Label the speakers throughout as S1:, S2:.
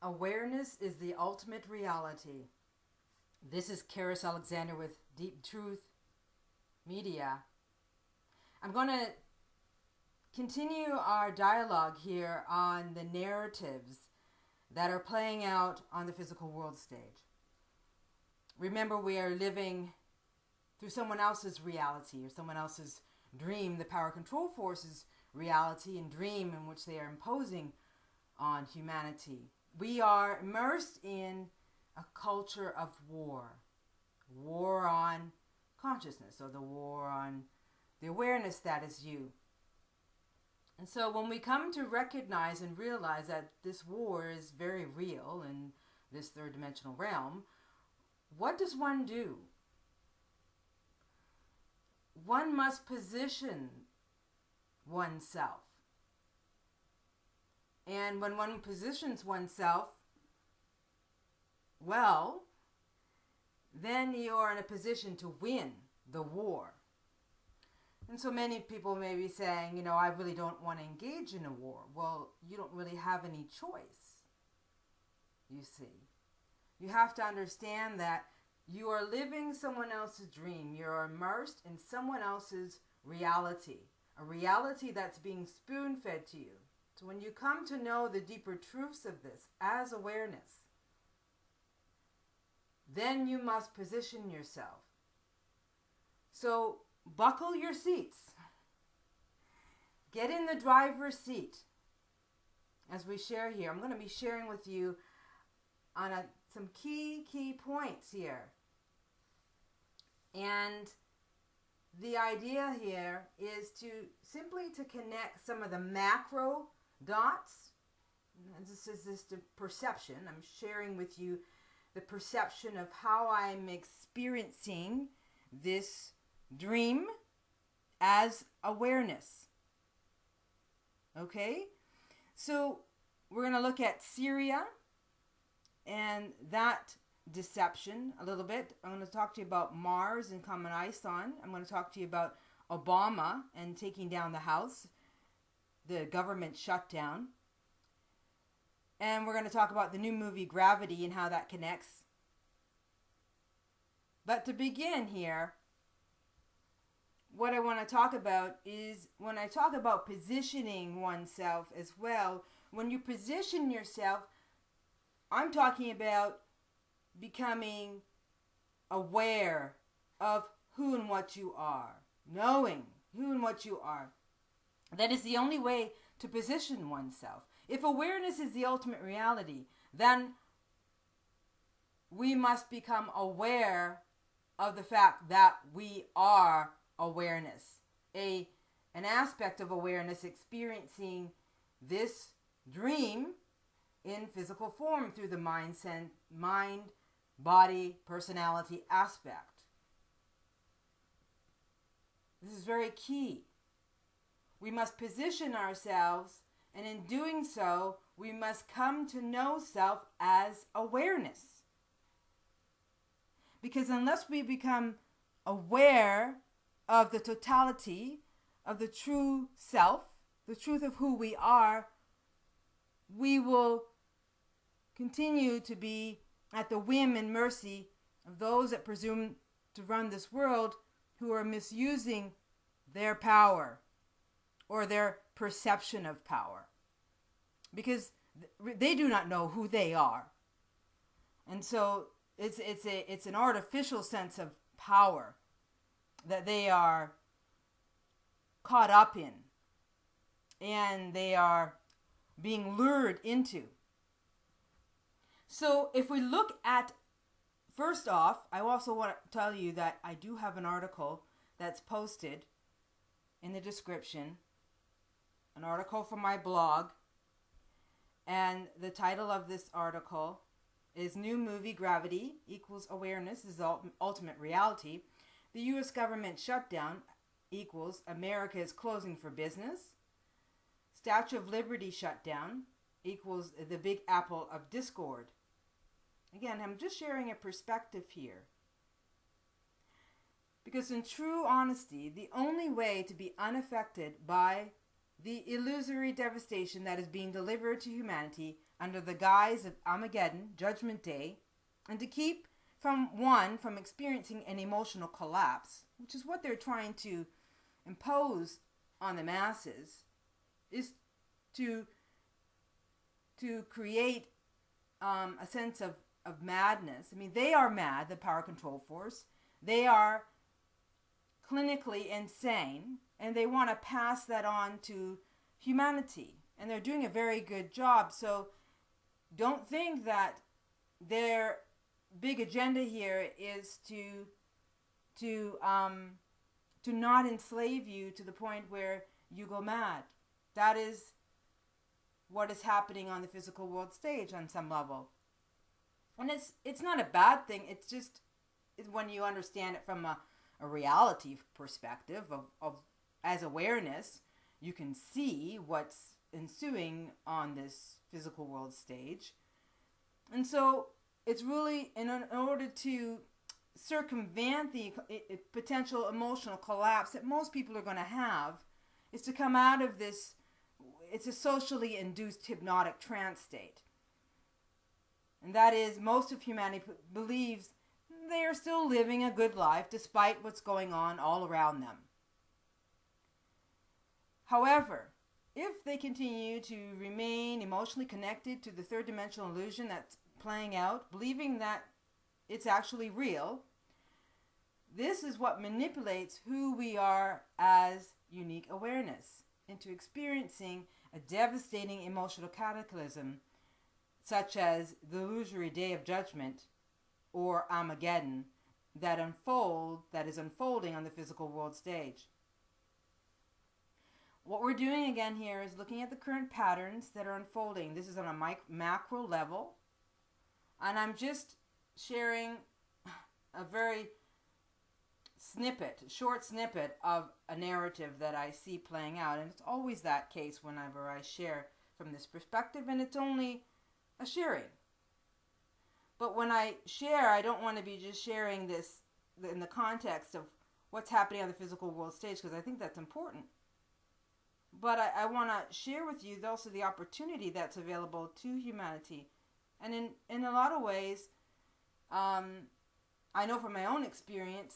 S1: Awareness is the ultimate reality. This is Karis Alexander with Deep Truth Media. I'm going to continue our dialogue here on the narratives that are playing out on the physical world stage. Remember, we are living through someone else's reality or someone else's dream, the power control forces reality and dream in which they are imposing on humanity. We are immersed in a culture of war on consciousness, or the war on the awareness that is you. And so when we come to recognize and realize that this war is very real in this third dimensional realm, what does one do? One must position oneself. And when one positions oneself well, then you're in a position to win the war. And so many people may be saying, I really don't want to engage in a war. Well, you don't really have any choice, you see. You have to understand that you are living someone else's dream. You're immersed in someone else's reality, a reality that's being spoon-fed to you. So when you come to know the deeper truths of this as awareness, then you must position yourself. So buckle your seats. Get in the driver's seat as we share here. I'm going to be sharing with you on some key points here. And the idea here is to simply to connect some of the macro dots. And this is just a perception. I'm sharing with you the perception of how I'm experiencing this dream as awareness. Okay? So we're going to look at Syria and that deception a little bit. I'm going to talk to you about Mars and Comet Ison. I'm going to talk to you about Obama and taking down the House, the government shutdown. And we're going to talk about the new movie Gravity and how that connects. But to begin here, what I want to talk about is when I talk about positioning oneself as well, when you position yourself, I'm talking about becoming aware of who and what you are, knowing who and what you are. That is the only way to position oneself. If awareness is the ultimate reality, then we must become aware of the fact that we are awareness, an aspect of awareness experiencing this dream in physical form through the mind, body, personality aspect. This is very key. We must position ourselves, and in doing so, we must come to know self as awareness. Because unless we become aware of the totality of the true self, the truth of who we are, we will continue to be at the whim and mercy of those that presume to run this world, who are misusing their power or their perception of power, because they do not know who they are. And so it's an artificial sense of power that they are caught up in, and they are being lured into. So if we look at, first off, I also want to tell you that I do have an article that's posted in the description, an article from my blog, and the title of this article is New Movie Gravity Equals Awareness is Ultimate Reality. The U.S. government shutdown equals America is closing for business. Statue of Liberty shutdown equals the Big Apple of discord. Again, I'm just sharing a perspective here. Because in true honesty, the only way to be unaffected by the illusory devastation that is being delivered to humanity under the guise of Armageddon, Judgment Day, and to keep one from experiencing an emotional collapse, which is what they're trying to impose on the masses, is to create a sense of madness. I mean, they are mad, the power control force. They are clinically insane, and they want to pass that on to humanity. And they're doing a very good job. So don't think that their big agenda here is to not enslave you to the point where you go mad. That is what is happening on the physical world stage on some level. And it's not a bad thing. It's just when you understand it from a reality perspective of as awareness, you can see what's ensuing on this physical world stage. And so it's really in order to circumvent the potential emotional collapse that most people are going to have, is to come out of this. It's a socially induced hypnotic trance state. And that is, most of humanity believes they are still living a good life despite what's going on all around them. However, if they continue to remain emotionally connected to the third dimensional illusion that's playing out, believing that it's actually real, this is what manipulates who we are as unique awareness into experiencing a devastating emotional cataclysm, such as the illusory day of judgment or Armageddon that is unfolding on the physical world stage. What we're doing again here is looking at the current patterns that are unfolding. This is on a macro level, and I'm just sharing a very short snippet of a narrative that I see playing out. And it's always that case whenever I share from this perspective, and it's only a sharing. But when I share, I don't want to be just sharing this in the context of what's happening on the physical world stage, because I think that's important. But I want to share with you also the opportunity that's available to humanity. And in a lot of ways, I know from my own experience,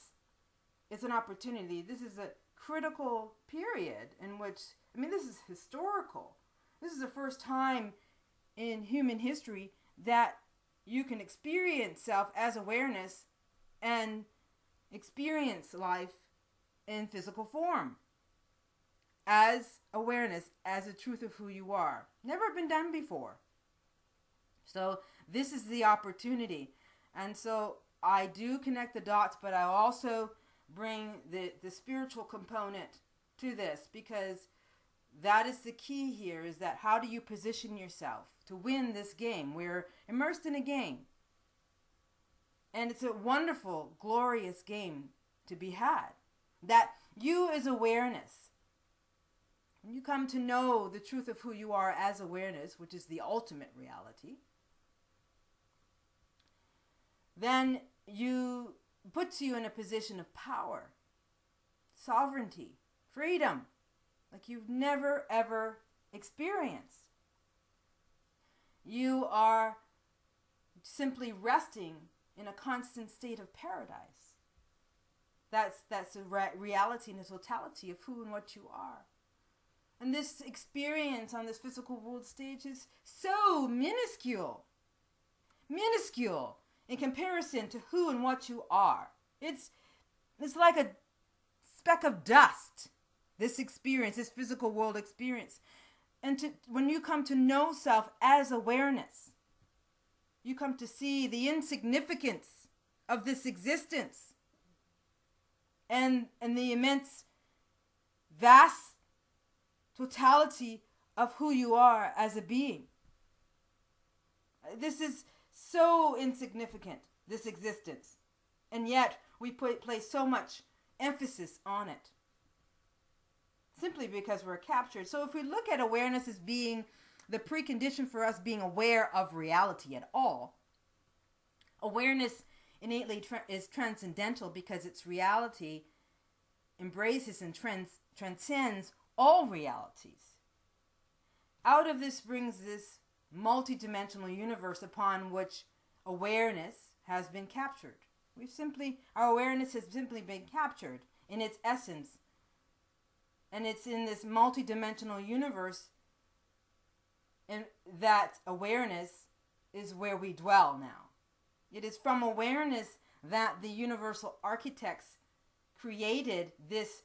S1: it's an opportunity. This is a critical period in which, this is historical. This is the first time in human history that you can experience self as awareness and experience life in physical form as awareness, as a truth of who you are. Never been done before. So this is the opportunity. And so I do connect the dots, but I also bring the spiritual component to this, because that is the key here, is that how do you position yourself to win this game? We're immersed in a game. And it's a wonderful, glorious game to be had. That you as awareness, when you come to know the truth of who you are as awareness, which is the ultimate reality, then puts you in a position of power, sovereignty, freedom, like you've never ever experienced. You are simply resting in a constant state of paradise. That's the reality and the totality of who and what you are. And this experience on this physical world stage is so minuscule in comparison to who and what you are. It's like a speck of dust, this experience, this physical world experience. And when you come to know self as awareness, you come to see the insignificance of this existence and the immense, vast totality of who you are as a being. This is so insignificant, this existence, and yet we place so much emphasis on it simply because we're captured. So if we look at awareness as being the precondition for us being aware of reality at all, awareness innately is transcendental because its reality embraces and transcends all realities. out of this springs this multidimensional universe upon which awareness has been captured. Our awareness has simply been captured in its essence. And it's in this multidimensional universe, and that awareness is where we dwell now. It is from awareness that the universal architects created this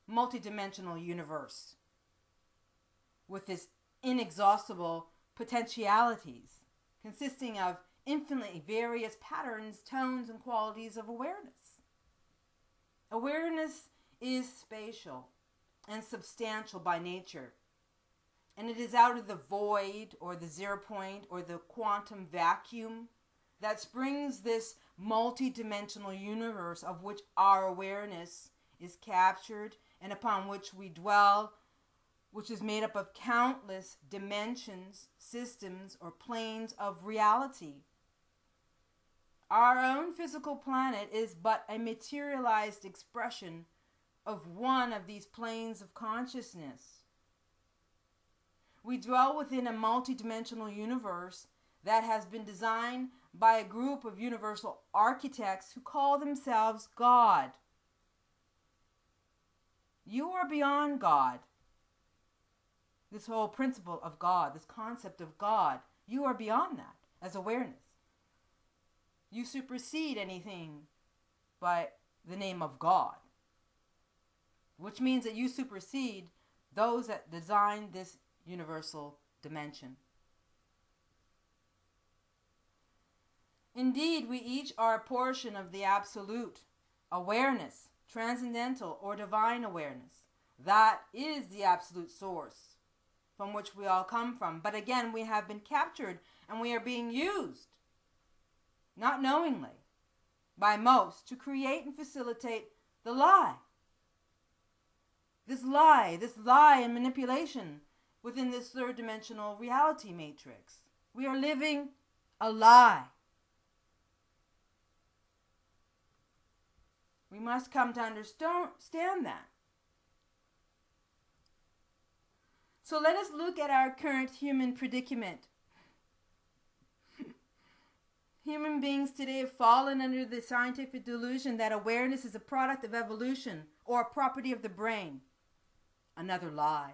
S1: multidimensional universe with its inexhaustible potentialities, consisting of infinitely various patterns, tones, and qualities of awareness. Awareness is spatial and substantial by nature, and it is out of the void or the zero point or the quantum vacuum that springs this multi-dimensional universe of which our awareness is captured and upon which we dwell, which is made up of countless dimensions, systems, or planes of reality. Our own physical planet is but a materialized expression of one of these planes of consciousness. We dwell within a multidimensional universe that has been designed by a group of universal architects who call themselves God. You are beyond God. This whole principle of God, this concept of God, you are beyond that as awareness. You supersede anything by the name of God, which means that you supersede those that designed this universal dimension. Indeed, we each are a portion of the absolute awareness, transcendental or divine awareness. That is the absolute source from which we all come from. But again, we have been captured and we are being used, not knowingly, by most to create and facilitate the lie. This lie and manipulation within this third dimensional reality matrix. We are living a lie. We must come to understand that. So let us look at our current human predicament. Human beings today have fallen under the scientific delusion that awareness is a product of evolution or a property of the brain. Another lie.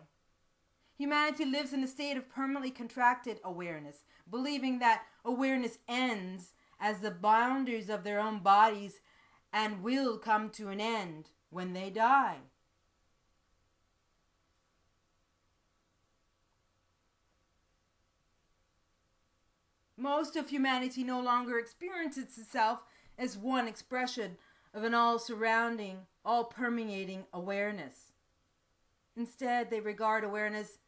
S1: Humanity lives in a state of permanently contracted awareness, believing that awareness ends as the boundaries of their own bodies and will come to an end when they die. Most of humanity no longer experiences itself as one expression of an all-surrounding, all-permeating awareness. Instead, they regard awareness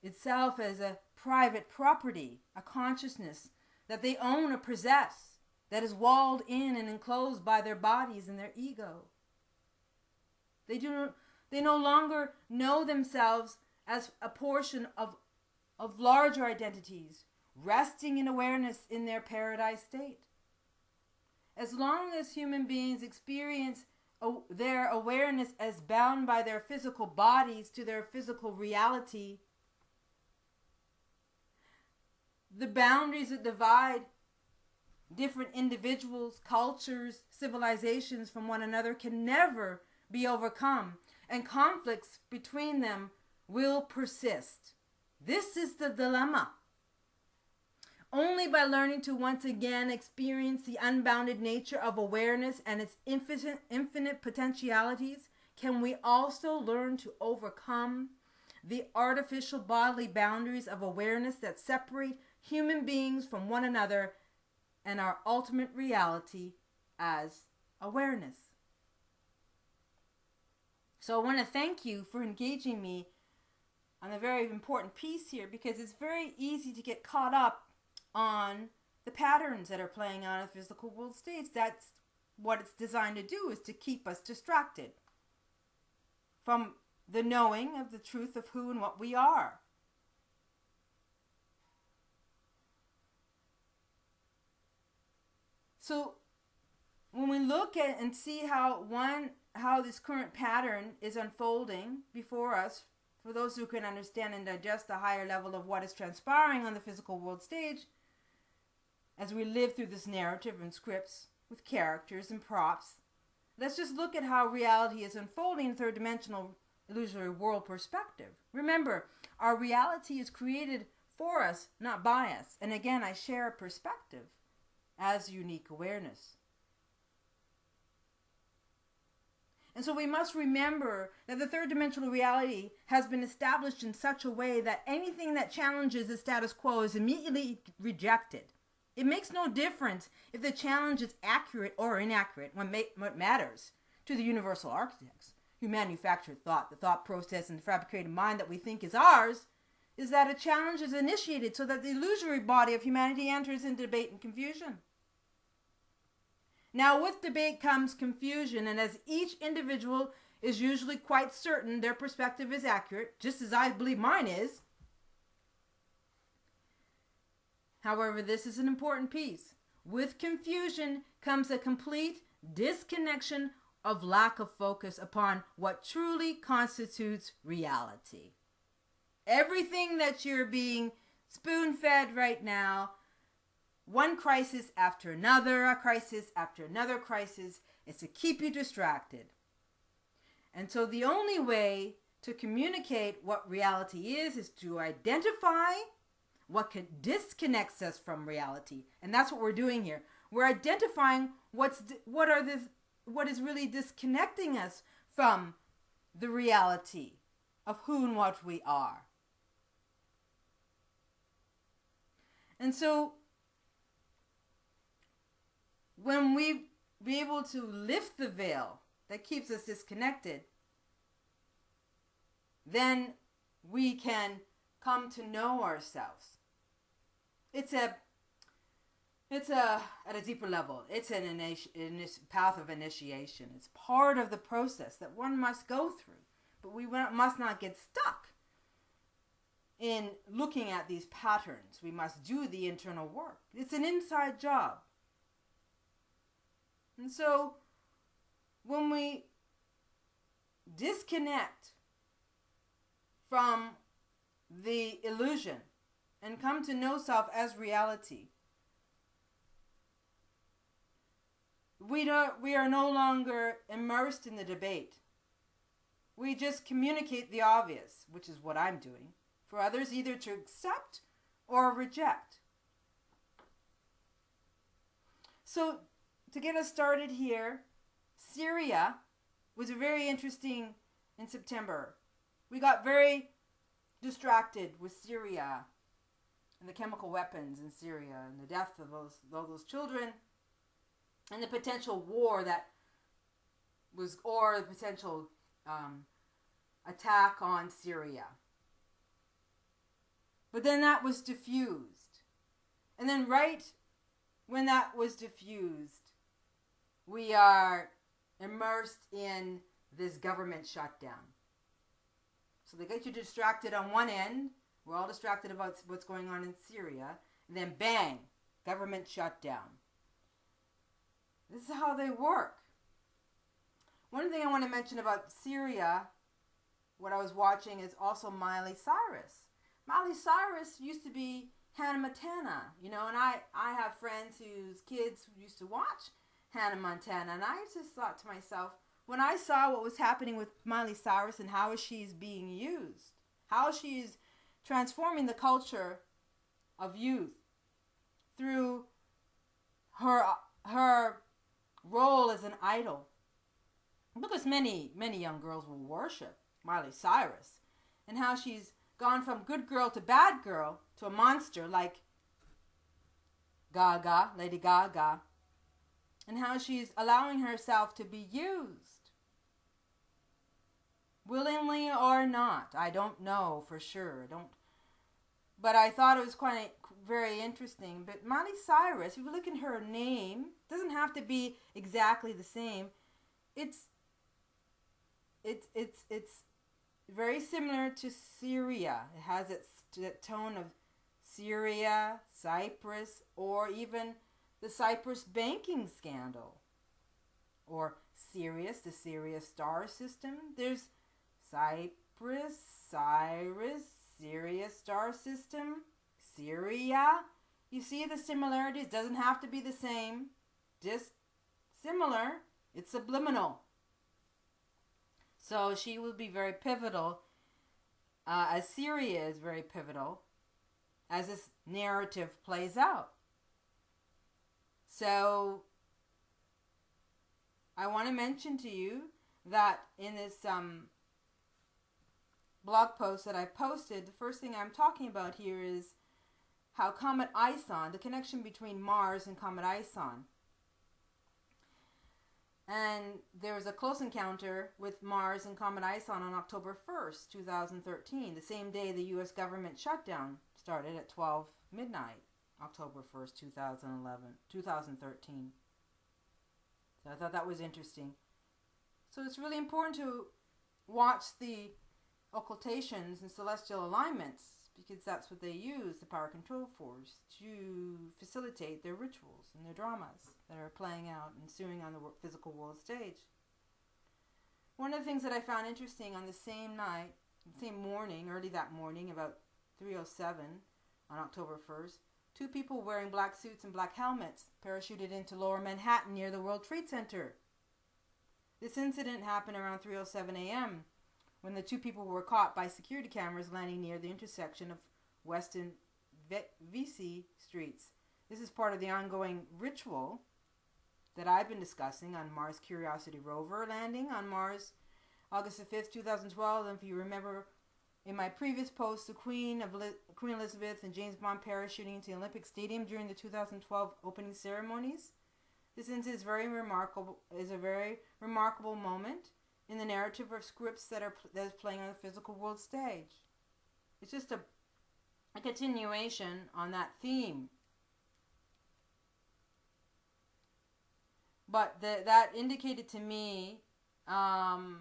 S1: itself as a private property, a consciousness that they own or possess, that is walled in and enclosed by their bodies and their ego. They no longer know themselves as a portion of larger identities, resting in awareness in their paradise state. As long as human beings experience their awareness as bound by their physical bodies to their physical reality, the boundaries that divide different individuals, cultures, civilizations from one another can never be overcome, and conflicts between them will persist. This is the dilemma. Only by learning to once again experience the unbounded nature of awareness and its infinite potentialities can we also learn to overcome the artificial bodily boundaries of awareness that separate human beings from one another and our ultimate reality as awareness. So I want to thank you for engaging me on a very important piece here, because it's very easy to get caught up on the patterns that are playing out in physical world states. That's what it's designed to do, is to keep us distracted from the knowing of the truth of who and what we are. So when we look at and see how this current pattern is unfolding before us for those who can understand and digest a higher level of what is transpiring on the physical world stage, as we live through this narrative and scripts with characters and props, let's just look at how reality is unfolding in third-dimensional illusory world perspective. Remember, our reality is created for us, not by us. And again, I share a perspective as unique awareness. And so we must remember that the third-dimensional reality has been established in such a way that anything that challenges the status quo is immediately rejected. It makes no difference if the challenge is accurate or inaccurate. What matters to the universal architects who manufactured thought, the thought process, and the fabricated mind that we think is ours, is that a challenge is initiated so that the illusory body of humanity enters into debate and confusion. Now, with debate comes confusion, and as each individual is usually quite certain their perspective is accurate, just as I believe mine is. However, this is an important piece. With confusion comes a complete disconnection of lack of focus upon what truly constitutes reality. Everything that you're being spoon-fed right now, one crisis after another, a crisis after another crisis, is to keep you distracted. And so the only way to communicate what reality is to identify what disconnects us from reality. And that's what we're doing here. We're identifying what is really disconnecting us from the reality of who and what we are. And so when we be able to lift the veil that keeps us disconnected, then we can come to know ourselves. It's at a deeper level. It's a path of initiation. It's part of the process that one must go through. But we must not get stuck in looking at these patterns. We must do the internal work. It's an inside job. And so when we disconnect from the illusion and come to know self as reality, we are no longer immersed in the debate. We just communicate the obvious, which is what I'm doing, for others either to accept or reject. So to get us started here, Syria was very interesting in September. We got very distracted with Syria and the chemical weapons in Syria and the death of those children and the potential war that was, or the potential attack on Syria. But then that was diffused. And then right when that was diffused, we are immersed in this government shutdown. So they get you distracted on one end. We're all distracted about what's going on in Syria. And then bang, government shutdown. This is how they work. One thing I want to mention about Syria, what I was watching, is also Miley Cyrus. Miley Cyrus used to be Hannah Montana, and I have friends whose kids used to watch Hannah Montana, and I just thought to myself, when I saw what was happening with Miley Cyrus and how she's being used, how she's transforming the culture of youth through her role as an idol, because many young girls will worship Miley Cyrus, and how she's gone from good girl to bad girl to a monster like Lady Gaga, and how she's allowing herself to be used, willingly or not. I don't know for sure. But I thought it was quite very interesting. But Miley Cyrus, if you look at her name, it doesn't have to be exactly the same. It's very similar to Syria. It has that tone of Syria, Cyprus, or even the Cyprus banking scandal. Or Sirius, the Sirius star system. There's Empress, Cyrus, Sirius star system, Syria. You see the similarities? Doesn't have to be the same, just similar. It's subliminal. So she will be very pivotal, as Syria is very pivotal, as this narrative plays out. So I want to mention to you that in this blog post that I posted, the first thing I'm talking about here is how Comet Ison, the connection between Mars and Comet Ison. And there was a close encounter with Mars and Comet Ison on October 1st, 2013, the same day the U.S. government shutdown started at 12 midnight, October 1st, 2013. So I thought that was interesting. So it's really important to watch the occultations and celestial alignments, because that's what they use, the power control force, to facilitate their rituals and their dramas that are playing out and ensuing on the physical world stage. One of the things that I found interesting on the same night, same morning, early that morning, about 3:07 on October 1st, two people wearing black suits and black helmets parachuted into Lower Manhattan near the World Trade Center. This incident happened around 3:07 a.m. when the two people were caught by security cameras landing near the intersection of West and VC streets. This is part of the ongoing ritual that I've been discussing on Mars Curiosity rover landing on Mars August 5th, 2012. And if you remember in my previous post, the Queen Elizabeth and James Bond parachuting into the Olympic Stadium during the 2012 opening ceremonies. This incident is a very remarkable moment in the narrative of scripts that is playing on the physical world stage. It's just a continuation on that theme. But that indicated to me to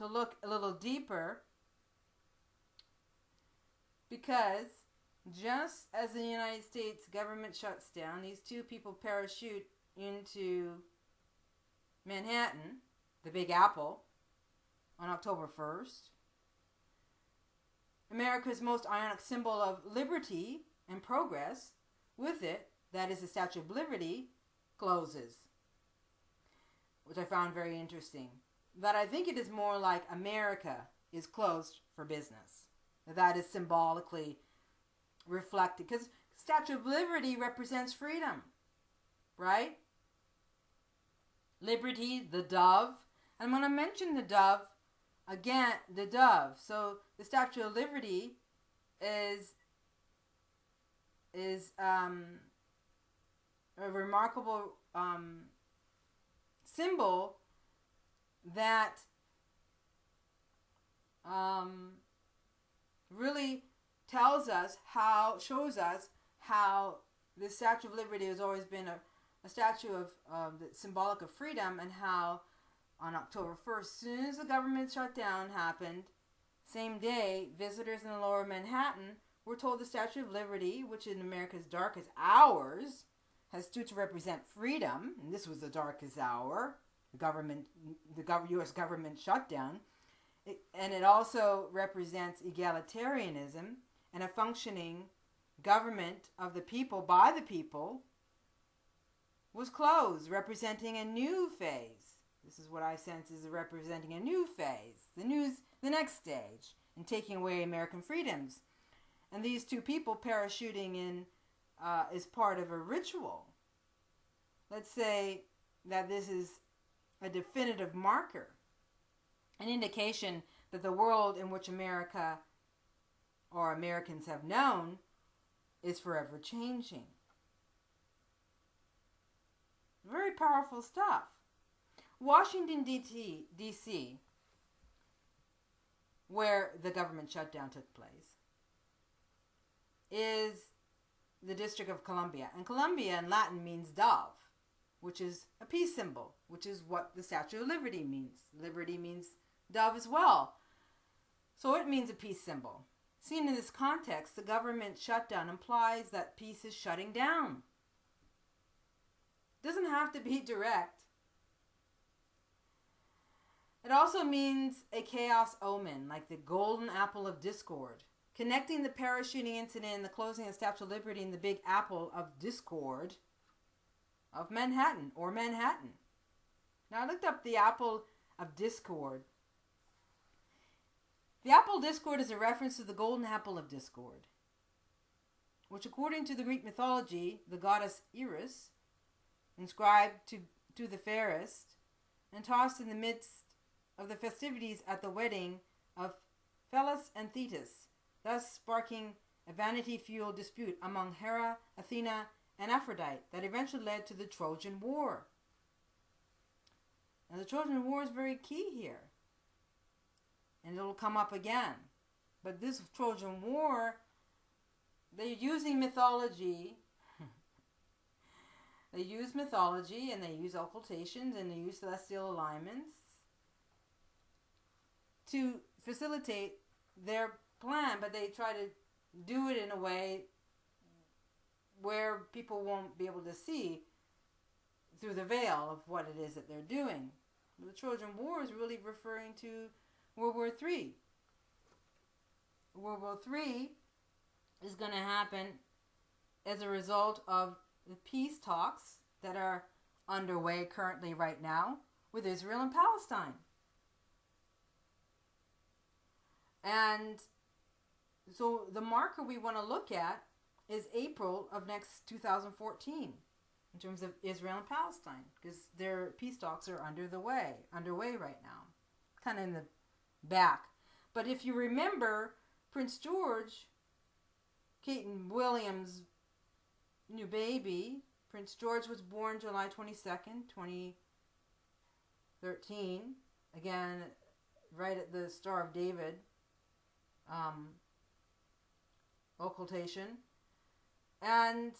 S1: look a little deeper, because just as the United States government shuts down, these two people parachute into Manhattan, the Big Apple, on October 1st. America's most ionic symbol of liberty and progress, with it, that is the Statue of Liberty, closes, which I found very interesting. That I think it is more like America is closed for business. That is symbolically reflected, because Statue of Liberty represents freedom, right? Liberty, the dove. I'm going to mention the dove again, the dove. So the Statue of Liberty is a remarkable symbol that really shows us how the Statue of Liberty has always been a statue of symbolic of freedom, and how on October 1st, as soon as the government shutdown happened, same day, visitors in the Lower Manhattan were told the Statue of Liberty, which in America's darkest hours has stood to represent freedom, and this was the darkest hour, the U.S. government shutdown, and it also represents egalitarianism and a functioning government of the people, by the people, was closed, representing a new phase. This is what I sense is representing a new phase, the next stage, and taking away American freedoms. And these two people parachuting in is part of a ritual. Let's say that this is a definitive marker, an indication that the world in which America or Americans have known is forever changing. Very powerful stuff. Washington, D.C., where the government shutdown took place, is the District of Columbia. And Columbia in Latin means dove, which is a peace symbol, which is what the Statue of Liberty means. Liberty means dove as well. So it means a peace symbol. Seen in this context, the government shutdown implies that peace is shutting down. It doesn't have to be direct. It also means a chaos omen, like the golden apple of discord, connecting the parachuting incident and the closing of the Statue of Liberty and the big apple of discord of Manhattan, or Manhattan. Now I looked up the apple of discord. The apple of discord is a reference to the golden apple of discord, which according to the Greek mythology, the goddess Eris, inscribed to the fairest, and tossed in the midst of the festivities at the wedding of Phelus and Thetis, thus sparking a vanity-fueled dispute among Hera, Athena, and Aphrodite that eventually led to the Trojan War. Now the Trojan War is very key here, and it'll come up again. But this Trojan War, they're using mythology. They use mythology, and they use occultations, and they use celestial alignments to facilitate their plan, but they try to do it in a way where people won't be able to see through the veil of what it is that they're doing. The Trojan War is really referring to World War III. World War III is going to happen as a result of the peace talks that are underway currently right now with Israel and Palestine. And so the marker we want to look at is April of next 2014 in terms of Israel and Palestine, because their peace talks are underway right now, kind of in the back. But if you remember, Prince George, Kate and William's new baby, Prince George was born July 22nd, 2013, again, right at the Star of David occultation. And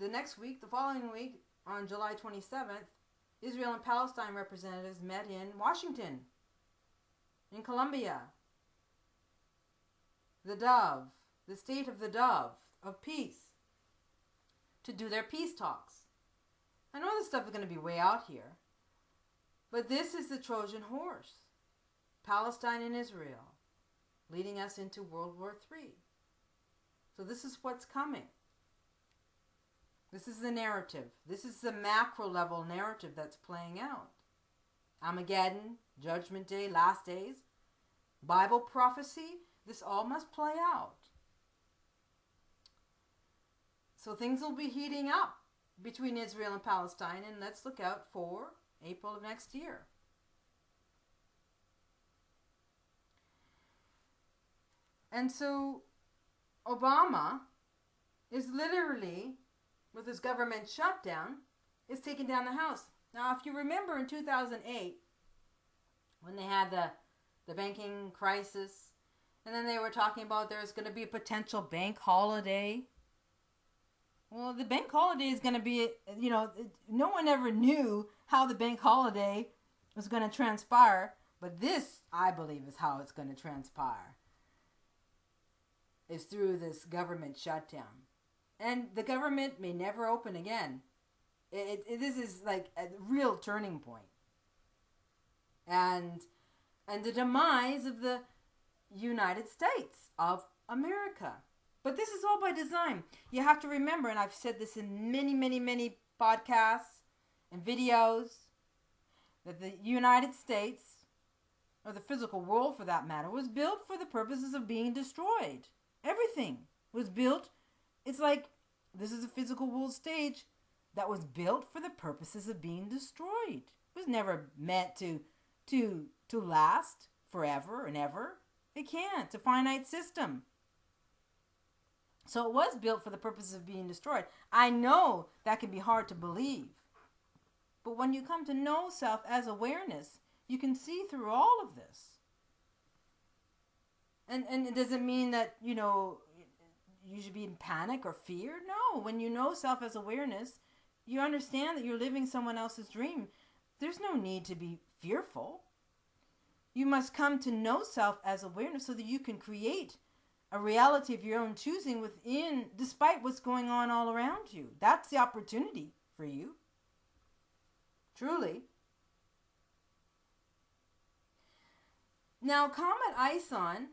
S1: the next week, the following week, on July 27th, Israel and Palestine representatives met in Washington, in Columbia. The dove, the state of the dove, of peace, to do their peace talks. I know this stuff is going to be way out here, but this is the Trojan horse, Palestine and Israel, leading us into World War III. So this is what's coming. This is the narrative. This is the macro level narrative that's playing out. Armageddon, Judgment Day, last days, Bible prophecy, this all must play out. So things will be heating up between Israel and Palestine, and let's look out for April of next year. And so Obama is literally, with his government shutdown, is taking down the House. Now, if you remember in 2008, when they had the banking crisis, and then they were talking about there's going to be a potential bank holiday. Well, the bank holiday is going to be, no one ever knew how the bank holiday was going to transpire, but this, I believe, is how it's going to transpire. Is through this government shutdown. And the government may never open again. This is like a real turning point. And the demise of the United States of America. But this is all by design. You have to remember, and I've said this in many, many, many podcasts and videos, that the United States, or the physical world for that matter, was built for the purposes of being destroyed. Everything was built. It's like this is a physical world stage that was built for the purposes of being destroyed. It was never meant to last forever and ever. It can't. It's a finite system. So it was built for the purposes of being destroyed. I know that can be hard to believe. But when you come to know self as awareness, you can see through all of this. And it doesn't mean that, you should be in panic or fear. No, when you know self as awareness, you understand that you're living someone else's dream. There's no need to be fearful. You must come to know self as awareness so that you can create a reality of your own choosing within, despite what's going on all around you. That's the opportunity for you. Truly. Now, Comet Ison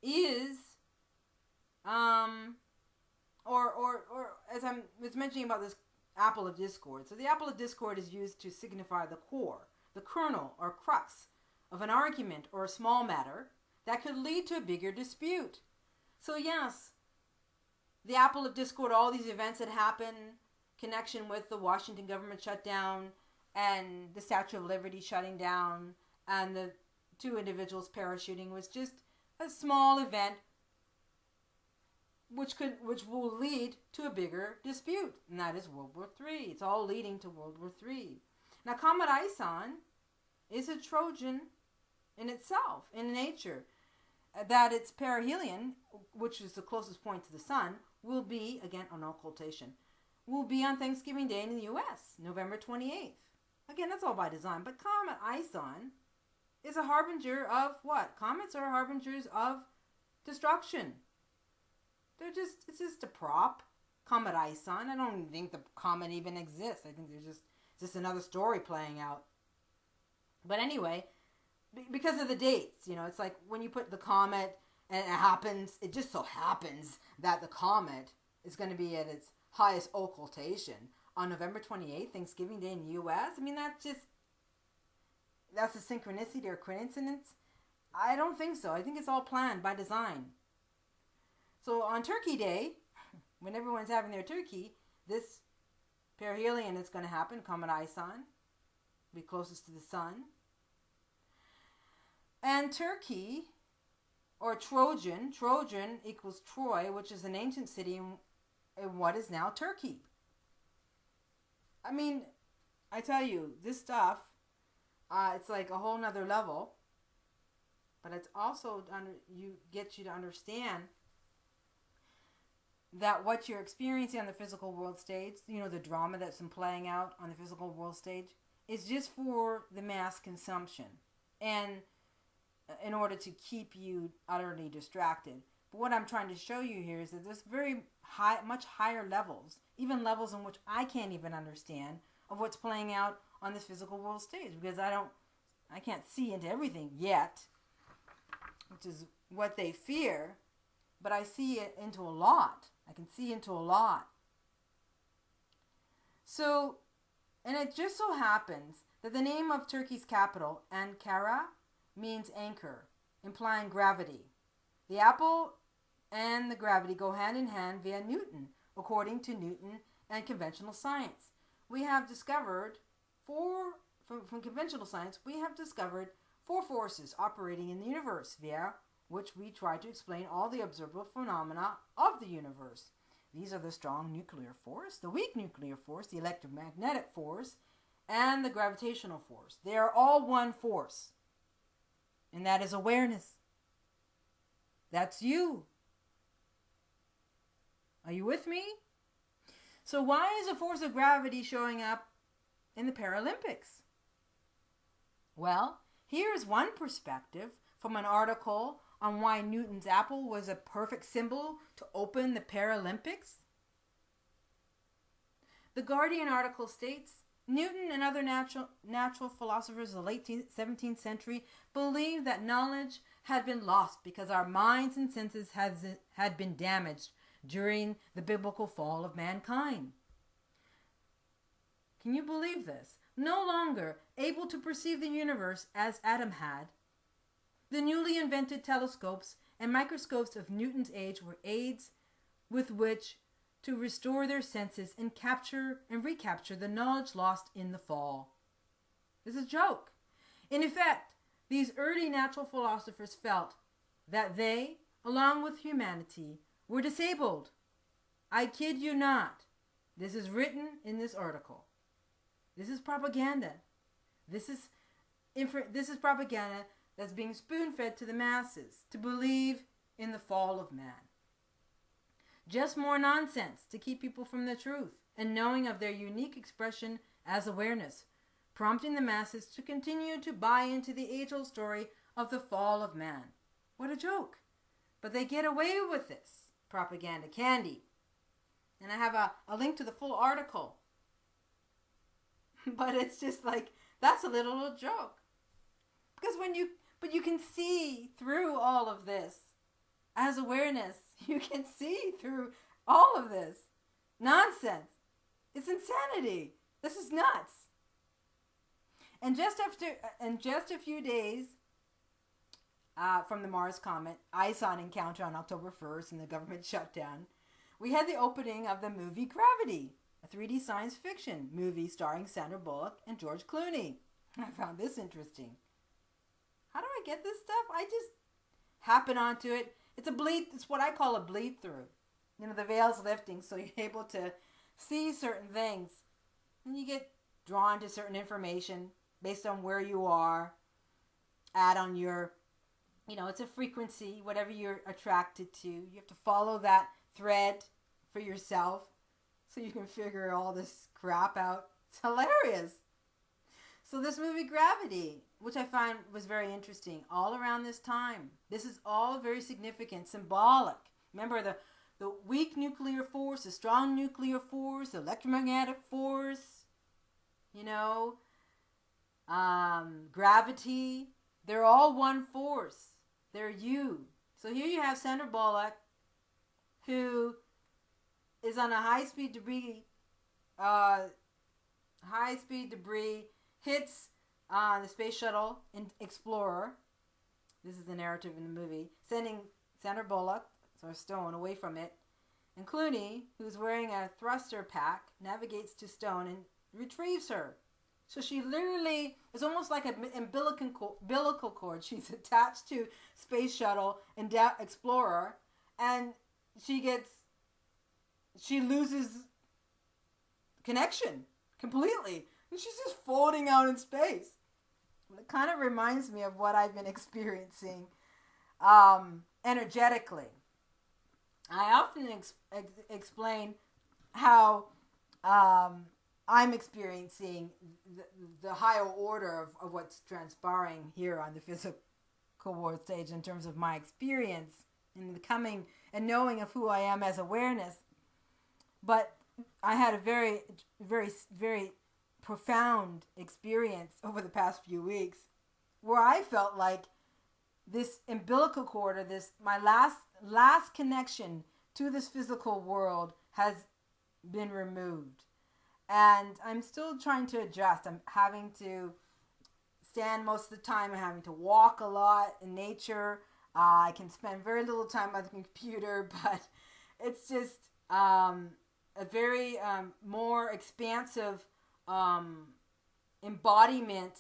S1: is, or as I was mentioning about this apple of discord. So the apple of discord is used to signify the core, the kernel or crux of an argument or a small matter that could lead to a bigger dispute. So yes, the apple of discord, all these events that happen, connection with the Washington government shutdown and the Statue of Liberty shutting down and the two individuals parachuting, was just a small event which will lead to a bigger dispute, and that is World War III. It's all leading to World War III. Now, Comet Ison is a Trojan in itself, in nature, that its perihelion, which is the closest point to the sun, will be, again, an occultation, will be on Thanksgiving Day in the U.S., November 28th. Again, that's all by design, but Comet Ison is a harbinger of what? Comets are harbingers of destruction. It's just a prop. Comet Ison. I don't even think the comet even exists. I think it's just another story playing out. But anyway, because of the dates, it's like when you put the comet and it just so happens that the comet is going to be at its highest occultation on November 28th, Thanksgiving Day in the U.S. I mean, that's a synchronicity or coincidence? I don't think so. I think it's all planned by design. So on Turkey Day, when everyone's having their turkey, this perihelion is going to happen, Comet Ison, be closest to the sun. And Turkey, or Trojan equals Troy, which is an ancient city in what is now Turkey. I mean, I tell you, this stuff, it's like a whole nother level, but it's also gets you to understand that what you're experiencing on the physical world stage, the drama that's been playing out on the physical world stage, is just for the mass consumption and in order to keep you utterly distracted. But what I'm trying to show you here is that there's much higher levels, even levels in which I can't even understand, of what's playing out on the physical world stage, because I can't see into everything yet, which is what they fear, but I see it into a lot. I can see into a lot. So, and it just so happens that the name of Turkey's capital, Ankara, means anchor, implying gravity. The apple and the gravity go hand in hand via Newton, according to Newton and conventional science. We have discovered from conventional science, we have discovered 4 forces operating in the universe via which we try to explain all the observable phenomena of the universe. These are the strong nuclear force, the weak nuclear force, the electromagnetic force, and the gravitational force. They are all one force, and that is awareness. That's you. Are you with me? So why is the force of gravity showing up in the Paralympics? Well, here's one perspective from an article on why Newton's apple was a perfect symbol to open the Paralympics. The Guardian article states, Newton and other natural philosophers of the late 17th century believed that knowledge had been lost because our minds and senses had been damaged during the biblical fall of mankind. Can you believe this? No longer able to perceive the universe as Adam had, the newly invented telescopes and microscopes of Newton's age were aids with which to restore their senses and capture and recapture the knowledge lost in the fall. This is a joke. In effect, these early natural philosophers felt that they, along with humanity, were disabled. I kid you not. This is written in this article. This is propaganda. This is propaganda that's being spoon-fed to the masses to believe in the fall of man. Just more nonsense to keep people from the truth and knowing of their unique expression as awareness, prompting the masses to continue to buy into the age-old story of the fall of man. What a joke. But they get away with this propaganda candy. And I have a link to the full article. But it's just like, that's a little joke. Because but you can see through all of this. As awareness, you can see through all of this nonsense. It's insanity. This is nuts. And just a few days from the Mars Comet Ison encounter on October 1st and the government shutdown, we had the opening of the movie Gravity, a 3D science fiction movie starring Sandra Bullock and George Clooney. I found this interesting. How do I get this stuff? I just happen onto it. It's what I call a bleed through. You know, the veil's lifting, so you're able to see certain things. And you get drawn to certain information based on where you are, add on your, it's a frequency, whatever you're attracted to. You have to follow that thread for yourself so you can figure all this crap out. It's hilarious. So this movie Gravity, which I find was very interesting, all around this time. This is all very significant, symbolic. Remember the weak nuclear force, the strong nuclear force, the electromagnetic force, gravity. They're all one force. They're you. So here you have Sandra Bullock, who is on a high-speed debris hits the space shuttle and Explorer. This is the narrative in the movie. Sending Sandra Bullock, or Stone, away from it. And Clooney, who's wearing a thruster pack, navigates to Stone and retrieves her. So she literally is almost like an umbilical cord. She's attached to space shuttle and Explorer. And she loses connection completely. And she's just floating out in space. It kind of reminds me of what I've been experiencing energetically. I often explain how I'm experiencing the higher order of what's transpiring here on the physical world stage in terms of my experience and becoming and knowing of who I am as awareness. But I had a very, very, very profound experience over the past few weeks where I felt like this umbilical cord, or my last connection to this physical world, has been removed. And I'm still trying to adjust. I'm having to stand most of the time. I'm having to walk a lot in nature. I can spend very little time on the computer, but it's just a very more expansive embodiment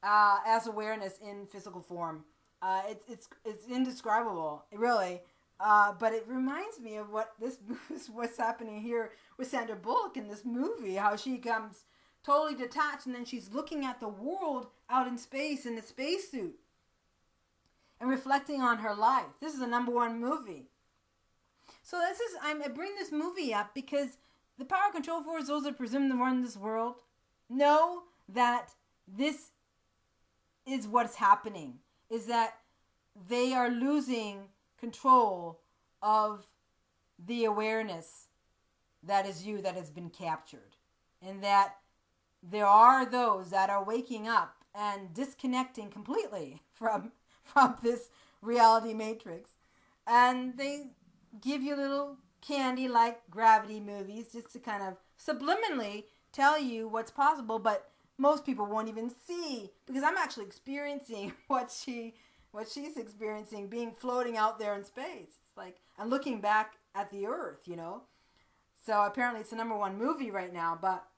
S1: as awareness in physical form. It's indescribable, really. But it reminds me of what's happening here with Sandra Bullock in this movie, how she comes totally detached and then she's looking at the world out in space in a spacesuit and reflecting on her life. This is a #1 movie. So I bring this movie up because the power control force, those that presume to run this world, know that this is what's happening, is that they are losing control of the awareness that is you, that has been captured. And that there are those that are waking up and disconnecting completely from this reality matrix. And they give you little candy like Gravity movies just to kind of subliminally tell you what's possible, but most people won't even see, because I'm actually experiencing what she's experiencing, being floating out there in space. It's like I'm looking back at the Earth, So apparently it's the #1 movie right now, but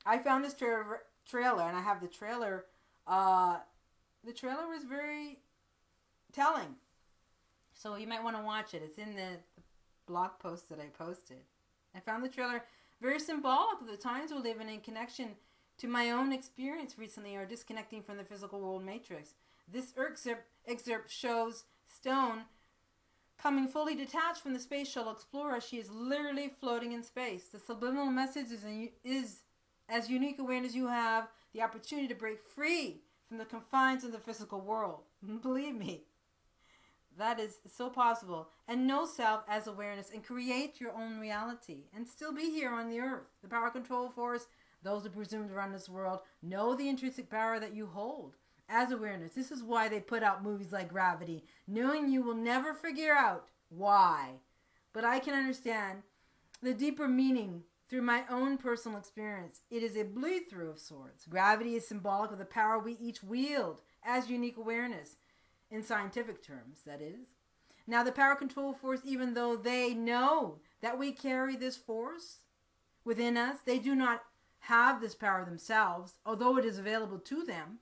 S1: I found this trailer, and I have the trailer. The trailer was very telling, so you might want to watch it. It's in the blog post that I posted. I found the trailer very symbolic of the times we live in connection to my own experience recently, or disconnecting from the physical world matrix. This excerpt shows Stone coming fully detached from the space shuttle Explorer. She is literally floating in space. The subliminal message is as unique awareness you have the opportunity to break free from the confines of the physical world. Believe me, that is so possible. And know self as awareness and create your own reality and still be here on the Earth. The power control force, those who presume to run this world, know the intrinsic power that you hold as awareness. This is why they put out movies like Gravity, knowing you will never figure out why. But I can understand the deeper meaning through my own personal experience. It is a bleed-through of sorts. Gravity is symbolic of the power we each wield as unique awareness, in scientific terms, that is. Now, the power control force, even though they know that we carry this force within us, they do not have this power themselves, although it is available to them.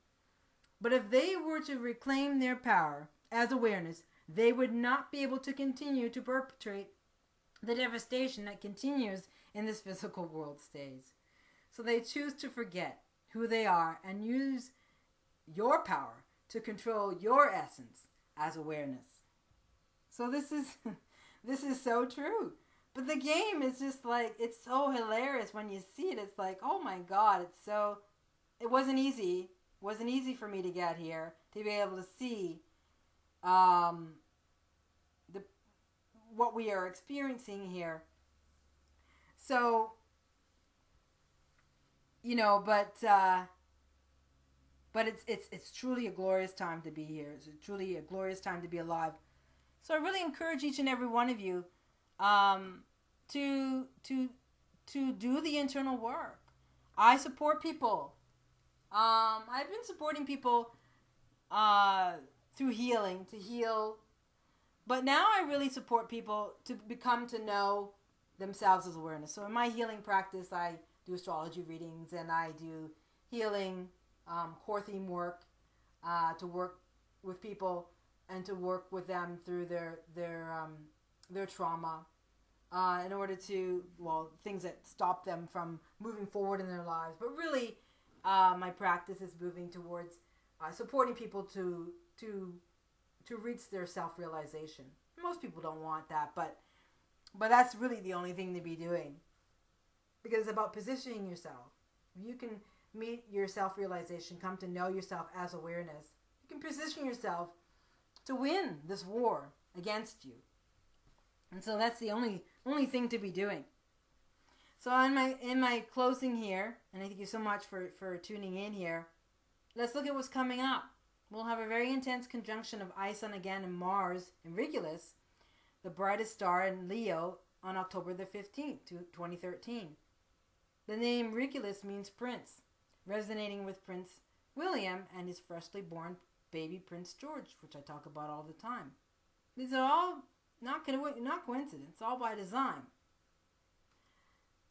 S1: But if they were to reclaim their power as awareness, they would not be able to continue to perpetrate the devastation that continues in this physical world stage. So they choose to forget who they are and use your power to control your essence as awareness. So this is so true. But the game is just like, it's so hilarious when you see it. It's like, oh my God, it wasn't easy. It wasn't easy for me to get here, to be able to see what we are experiencing here. So, but it's truly a glorious time to be here. It's truly a glorious time to be alive. So I really encourage each and every one of you to do the internal work. I support people. I've been supporting people through healing, to heal. But now I really support people to become to know themselves as awareness. So in my healing practice, I do astrology readings and I do healing, core theme work, to work with people and to work with them through their trauma, in order to, things that stop them from moving forward in their lives. But really, my practice is moving towards supporting people to reach their self-realization. Most people don't want that, but that's really the only thing to be doing, because it's about positioning yourself. If you can meet your self-realization, come to know yourself as awareness, you can position yourself to win this war against you. And so that's the only thing to be doing. So in my closing here, and I thank you so much for tuning in here, let's look at what's coming up. We'll have a very intense conjunction of Ison again and Mars in Regulus, the brightest star in Leo, on October the 15th, 2013. The name Regulus means prince, resonating with Prince William and his freshly born baby Prince George, which I talk about all the time. These are all not coincidence, all by design.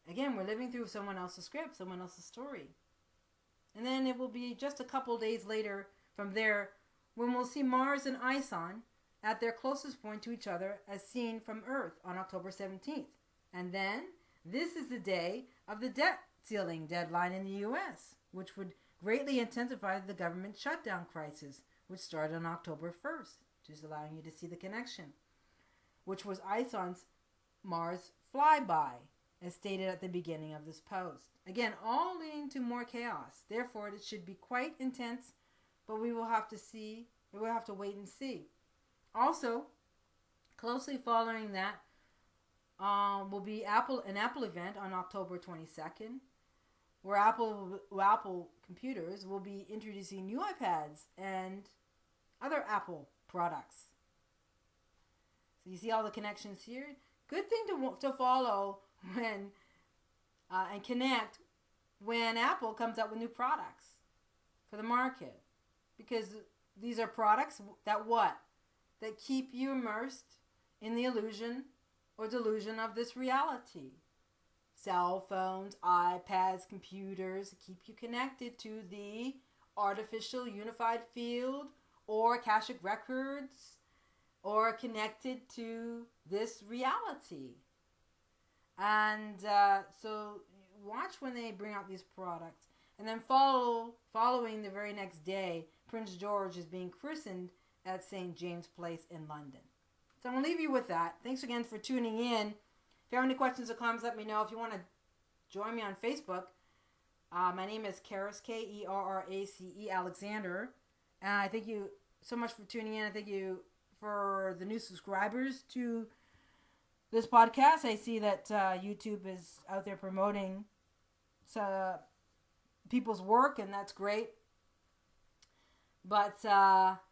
S1: Again, we're living through someone else's script, someone else's story. And then it will be just a couple days later from there when we'll see Mars and Ison at their closest point to each other as seen from Earth on October 17th. And then this is the day of the debt ceiling deadline in the U.S., which would greatly intensify the government shutdown crisis, which started on October 1st, just allowing you to see the connection, which was Ison's Mars flyby, as stated at the beginning of this post. Again, all leading to more chaos. Therefore, it should be quite intense, but we will have to wait and see. Also, closely following that will be an Apple event on October 22nd, where Apple computers will be introducing new iPads and other Apple products. So you see all the connections here. Good thing to follow when and connect when Apple comes out with new products for the market, because these are products that keep you immersed in the illusion or delusion of this reality. Cell phones, iPads, computers keep you connected to the artificial unified field or Akashic records, or connected to this reality. And so watch when they bring out these products. And then following the very next day, Prince George is being christened at St. James Place in London. So I'm going to leave you with that. Thanks again for tuning in. If you have any questions or comments, let me know. If you want to join me on Facebook, my name is Kerrace, Kerrace Alexander. And I thank you so much for tuning in. I thank you for the new subscribers to this podcast. I see that YouTube is out there promoting people's work, and that's great. But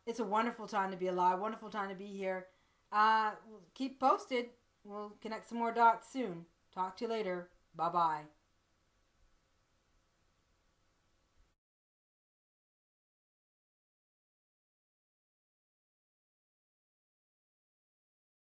S1: it's a wonderful time to be alive, wonderful time to be here. Keep posted. We'll connect some more dots soon. Talk to you later. Bye-bye.